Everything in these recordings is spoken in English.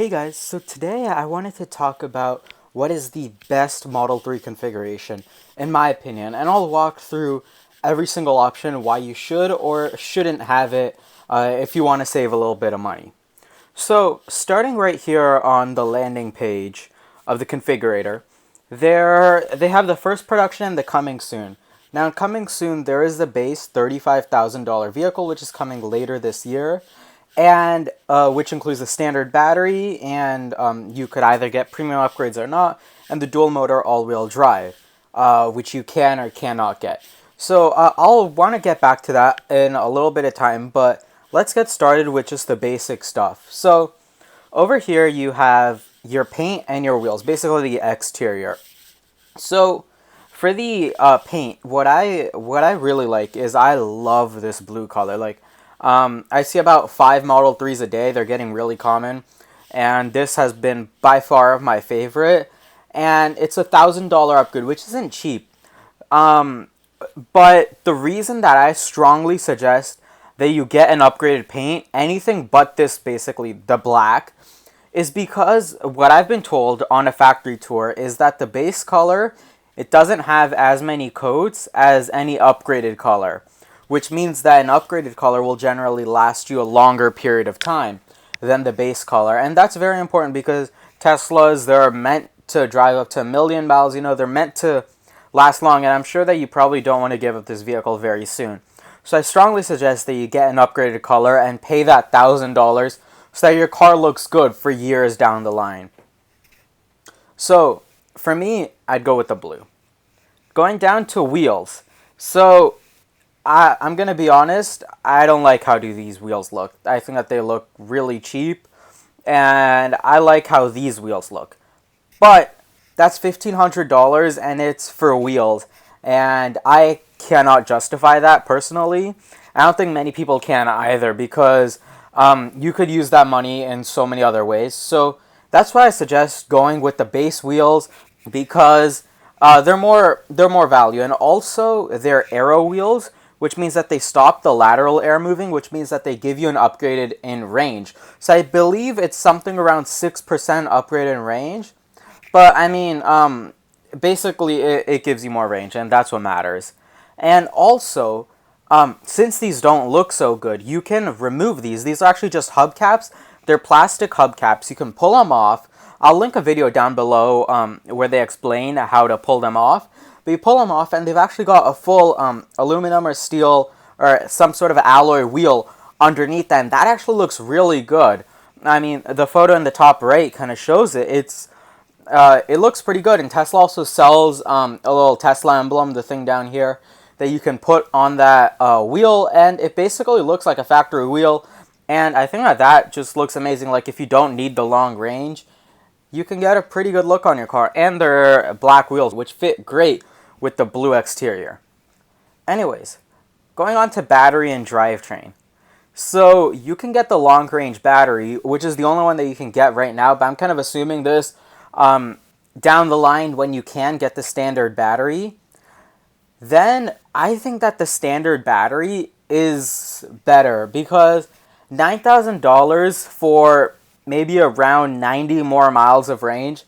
Hey guys, so today I wanted to talk about what is the best Model 3 configuration, in my opinion, and I'll walk through every single option, why you should or shouldn't have it if you want to save a little bit of money. So, starting right here on the landing page of the configurator, they have the first production and the coming soon. Now, coming soon, there is the base $35,000 vehicle, which is coming later this year, and which includes a standard battery, and you could either get premium upgrades or not, and the dual motor all-wheel drive, which you can or cannot get. So I'll want to get back to that in a little bit of time, but let's get started with just the basic stuff. So over here you have your paint and your wheels, basically the exterior. So for the paint, what I really like is I love this blue color. Like I see about 5 Model 3s a day. They're getting really common, and this has been by far my favorite. And it's $1,000 upgrade, which isn't cheap. But the reason that I strongly suggest that you get an upgraded paint, anything but this, basically the black, is because what I've been told on a factory tour is that the base color, it doesn't have as many coats as any upgraded color, which means that an upgraded color will generally last you a longer period of time than the base color. And that's very important because Teslas, they're meant to drive up to 1,000,000 miles. You know, they're meant to last long, and I'm sure that you probably don't want to give up this vehicle very soon. So I strongly suggest that you get an upgraded color and pay that $1,000 so that your car looks good for years down the line. So for me, I'd go with the blue. Going down to wheels. So I'm going to be honest, I don't like how these wheels look. I think that they look really cheap, and I like how these wheels look. But that's $1,500 and it's for wheels, and I cannot justify that personally. I don't think many people can either because you could use that money in so many other ways. So that's why I suggest going with the base wheels because they're more value, and also they're aero wheels, which means that they stop the lateral air moving, which means that they give you an upgraded in range. So I believe it's something around 6% upgrade in range. But I mean, basically it gives you more range, and that's what matters. And also, since these don't look so good, you can remove these. These are actually just hubcaps. They're plastic hubcaps. You can pull them off. I'll link a video down below where they explain how to pull them off. But you pull them off, and they've actually got a full aluminum or steel or some sort of alloy wheel underneath them. That actually looks really good. I mean, the photo in the top right kind of shows it. It looks pretty good, and Tesla also sells a little Tesla emblem, the thing down here, that you can put on that wheel, and it basically looks like a factory wheel, and I think that just looks amazing. Like, if you don't need the long range, you can get a pretty good look on your car, and they're black wheels, which fit great with the blue exterior. Anyways, going on to battery and drivetrain. So, you can get the long range battery, which is the only one that you can get right now, but I'm kind of assuming this down the line when you can get the standard battery. Then I think that the standard battery is better because $9,000 for maybe around 90 more miles of range,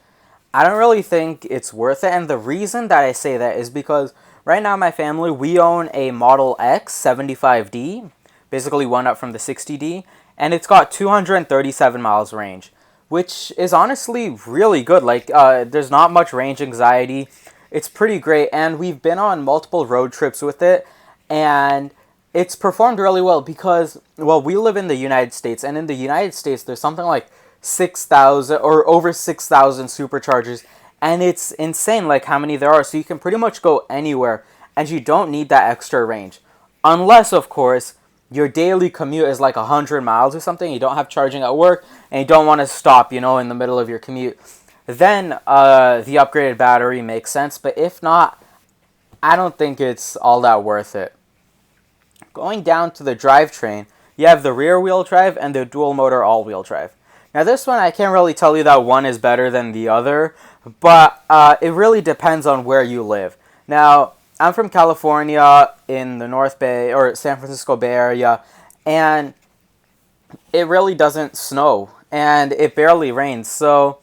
I don't really think it's worth it. And the reason that I say that is because right now my family, we own a Model X 75D, basically one up from the 60D, and it's got 237 miles range, which is honestly really good. Like, there's not much range anxiety. It's pretty great, and we've been on multiple road trips with it, and it's performed really well because, well, we live in the United States, and in the United States, there's something like 6,000 or over 6,000 superchargers, and it's insane, like, how many there are. So you can pretty much go anywhere, and you don't need that extra range. Unless, of course, your daily commute is like 100 miles or something, you don't have charging at work, and you don't want to stop, in the middle of your commute, then the upgraded battery makes sense. But if not, I don't think it's all that worth it. Going down to the drivetrain, you have the rear wheel drive and the dual motor all-wheel drive. Now this one, I can't really tell you that one is better than the other, but it really depends on where you live. Now, I'm from California in the North Bay, or San Francisco Bay Area, and it really doesn't snow and it barely rains. So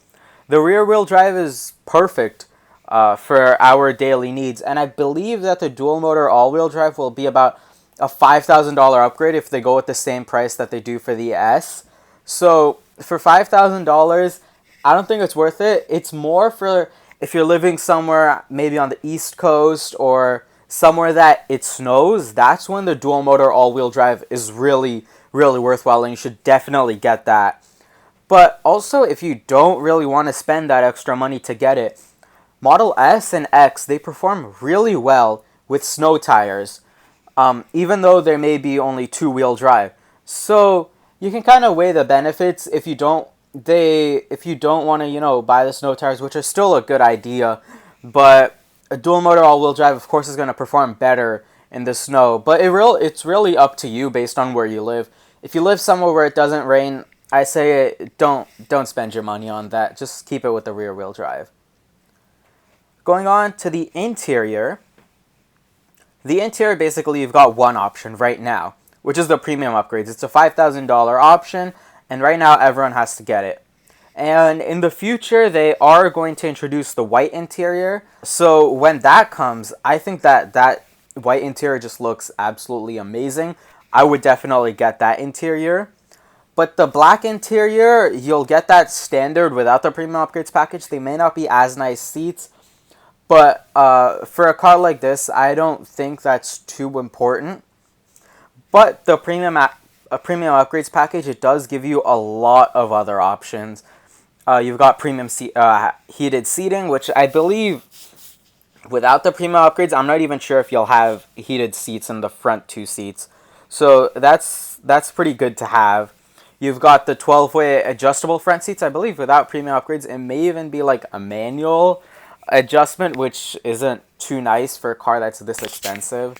the rear wheel drive is perfect for our daily needs. And I believe that the dual motor all wheel drive will be about a $5,000 upgrade if they go with the same price that they do for the S. So for $5,000, I don't think it's worth it. It's more for if you're living somewhere maybe on the East Coast or somewhere that it snows. That's when the dual motor all wheel drive is really, really worthwhile, and you should definitely get that. But also, if you don't really want to spend that extra money to get it, Model S and X, they perform really well with snow tires, even though there may be only two-wheel drive. So you can kind of weigh the benefits if you don't want to, buy the snow tires, which is still a good idea. But a dual motor all-wheel drive, of course, is going to perform better in the snow. But it's really up to you based on where you live. If you live somewhere where it doesn't rain, I say don't spend your money on that. Just keep it with the rear wheel drive. Going on to the interior. The interior, basically, you've got one option right now, which is the premium upgrades. It's a $5,000 option, and right now everyone has to get it. And in the future, they are going to introduce the white interior. So when that comes, I think that white interior just looks absolutely amazing. I would definitely get that interior. But the black interior, you'll get that standard without the premium upgrades package. They may not be as nice seats, but for a car like this, I don't think that's too important. But the premium upgrades package, it does give you a lot of other options. You've got premium heated seating, which I believe without the premium upgrades, I'm not even sure if you'll have heated seats in the front two seats. So that's pretty good to have. You've got the 12-way adjustable front seats. I believe without premium upgrades, it may even be like a manual adjustment, which isn't too nice for a car that's this expensive.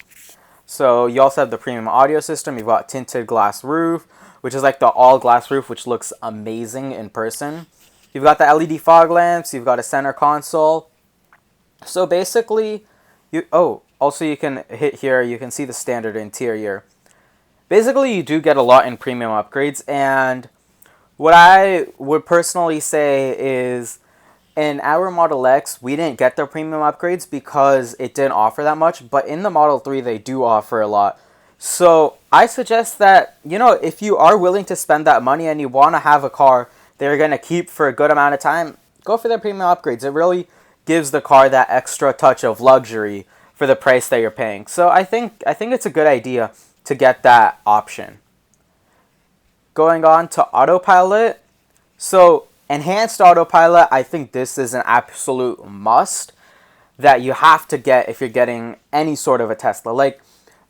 So you also have the premium audio system. You've got tinted glass roof, which is like the all glass roof, which looks amazing in person. You've got the LED fog lamps. You've got a center console. So basically, also you can hit here. You can see the standard interior. Basically, you do get a lot in premium upgrades, and what I would personally say is in our Model X, we didn't get the premium upgrades because it didn't offer that much, but in the Model 3, they do offer a lot. So I suggest that, if you are willing to spend that money and you want to have a car that you're going to keep for a good amount of time, go for the premium upgrades. It really gives the car that extra touch of luxury for the price that you're paying. So I think it's a good idea to get that option. Going on to Autopilot. So enhanced Autopilot, I think this is an absolute must that you have to get if you're getting any sort of a Tesla. Like,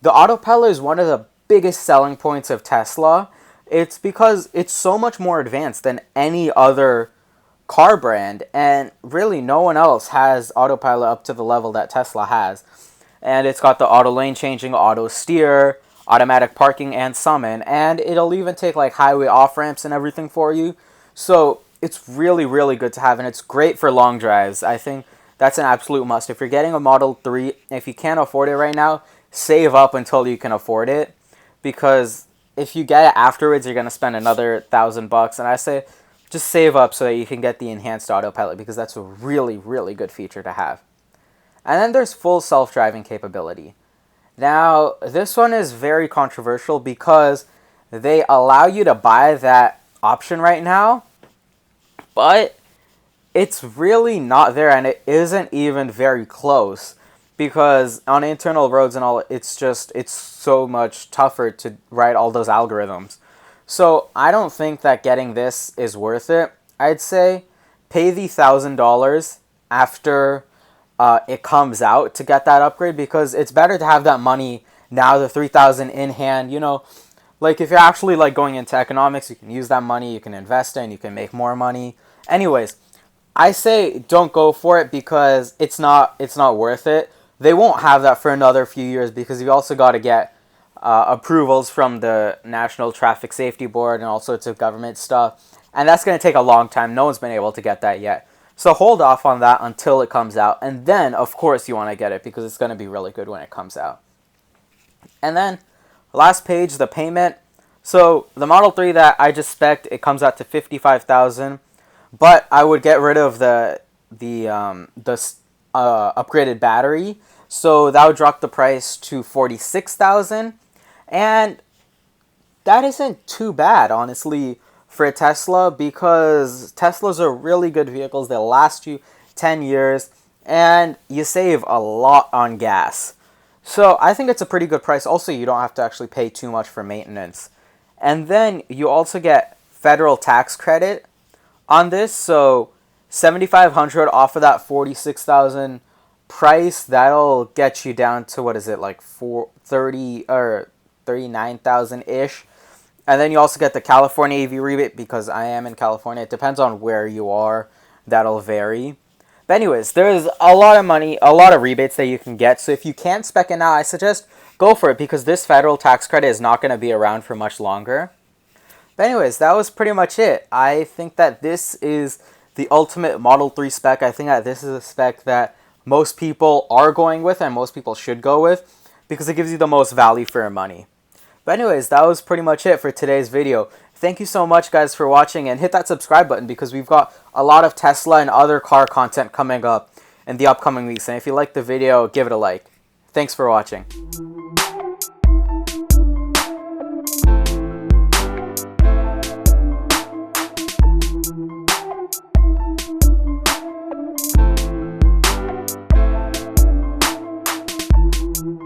the Autopilot is one of the biggest selling points of Tesla. It's because it's so much more advanced than any other car brand, and really no one else has Autopilot up to the level that Tesla has. And it's got the auto lane changing, auto steer, automatic parking, and summon, and it'll even take like highway off-ramps and everything for you. So it's really, really good to have, and it's great for long drives. I think that's an absolute must. If you're getting a Model 3, if you can't afford it right now, save up until you can afford it, because if you get it afterwards, you're going to spend another $1,000, and I say just save up so that you can get the enhanced Autopilot, because that's a really, really good feature to have. And then there's full self-driving capability. Now, this one is very controversial because they allow you to buy that option right now, but it's really not there, and it isn't even very close, because on internal roads and all, it's so much tougher to write all those algorithms. So I don't think that getting this is worth it. I'd say pay the $1,000 after it comes out to get that upgrade, because it's better to have that money now, the $3,000 in hand. Like if you're actually like going into economics, you can use that money, you can invest in, you can make more money. Anyways, I say don't go for it because it's not worth it. They won't have that for another few years, because you also got to get approvals from the National Traffic Safety Board and all sorts of government stuff, and that's going to take a long time. No one's been able to get that yet. So hold off on that until it comes out, and then of course you want to get it, because it's going to be really good when it comes out. And then last page, the payment. So the Model 3 that I just spec'd, it comes out to 55,000, but I would get rid of the upgraded battery, so that would drop the price to 46,000, and that isn't too bad, honestly, for a Tesla, because Teslas are really good vehicles. They'll last you 10 years, and you save a lot on gas. So I think it's a pretty good price. Also, you don't have to actually pay too much for maintenance. And then you also get federal tax credit on this. So 7,500 off of that 46,000 price, that'll get you down to, what is it, like 430 or 39,000 ish. And then you also get the California EV rebate, because I am in California. It depends on where you are. That'll vary. But anyways, there's a lot of money, a lot of rebates that you can get. So if you can't spec it now, I suggest go for it, because this federal tax credit is not going to be around for much longer. But anyways, that was pretty much it. I think that this is the ultimate Model 3 spec. I think that this is a spec that most people are going with and most people should go with, because it gives you the most value for your money. But anyways, that was pretty much it for today's video. Thank you so much, guys, for watching, and hit that subscribe button, because we've got a lot of Tesla and other car content coming up in the upcoming weeks. And if you liked the video, give it a like. Thanks for watching.